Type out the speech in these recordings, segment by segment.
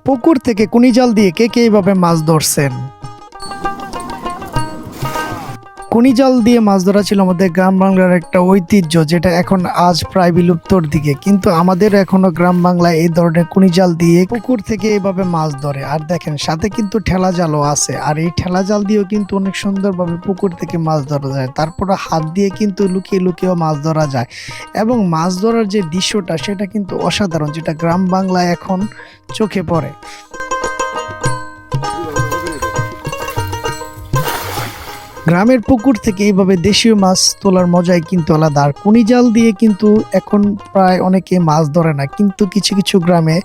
পুকুর থেকে কুনি জাল দিয়ে কে কে এইভাবে মাছ ধরছেন? কুনি জাল দিয়ে মাছ ধরা ছিল আমাদের গ্রাম বাংলার একটা ঐতিহ্য, যেটা এখন আজ প্রায় বিলুপ্তর দিকে। কিন্তু আমাদের এখনো গ্রাম বাংলায় এই ধরনের কুনি জাল দিয়ে পুকুর থেকে এইভাবে মাছ ধরে। আর দেখেন সাথে কিন্তু ঠেলা জালও আছে, আর এই ঠেলা জাল দিয়েও কিন্তু অনেক সুন্দরভাবে পুকুর থেকে মাছ ধরা যায়। তারপরে হাত দিয়ে কিন্তু লুকিয়ে লুকিয়েও মাছ ধরা যায়, এবং মাছ ধরার যে দৃশ্যটা সেটা কিন্তু অসাধারণ, যেটা গ্রাম বাংলায় এখন চোখে পড়ে। গ্রামের পুকুর থেকে এইভাবে দেশীয় মাছ তোলার মজাই কিন্তু আলাদা। আর কুনি জাল দিয়ে কিন্তু এখন প্রায় অনেকে মাছ ধরে না, কিন্তু কিছু কিছু গ্রামে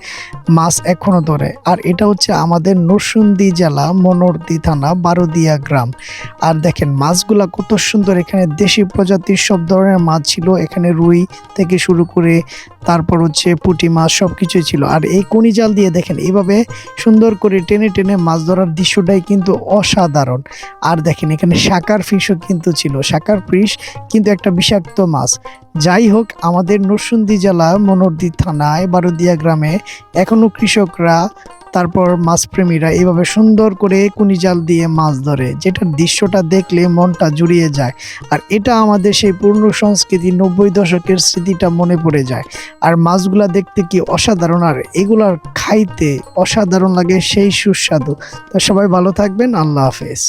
মাছ এখনো ধরে। আর এটা হচ্ছে আমাদের নরসিংদী জেলা মনোহরদী থানা বারোদিয়া গ্রাম। আর দেখেন মাছগুলা কত সুন্দর, এখানে দেশি প্রজাতির সব ধরনের মাছ ছিল। এখানে রুই থেকে শুরু করে তারপর হচ্ছে পুঁটি মাছ সবকিছুই ছিল। আর এই কুনি জাল দিয়ে দেখেন এইভাবে সুন্দর করে টেনে টেনে মাছ ধরার দৃশ্যটাই কিন্তু অসাধারণ। আর দেখেন এখানে শাকার ফিশও কিন্তু ছিল। শাকার ফিশ কিন্তু একটা বিষাক্ত মাছ। যাই হোক, আমাদের নরসিংদী জেলা মনোহরদী থানায় বারোদিয়া গ্রামে এখনো কৃষকরা, তারপর মাছপ্রেমীরা এইভাবে সুন্দর করে কুনি জাল দিয়ে মাছ ধরে, যেটার দৃশ্যটা দেখলে মনটা জুড়িয়ে যায়। আর এটা আমাদের সেই পূর্ণ সংস্কৃতি 90 দশকের স্মৃতিটা মনে পড়ে যায়। আর মাছগুলা দেখতে কি অসাধারণ, আর এগুলার খাইতে অসাধারণ লাগে, সেই সুস্বাদু। তো সবাই ভালো থাকবেন, আল্লাহ হাফেজ।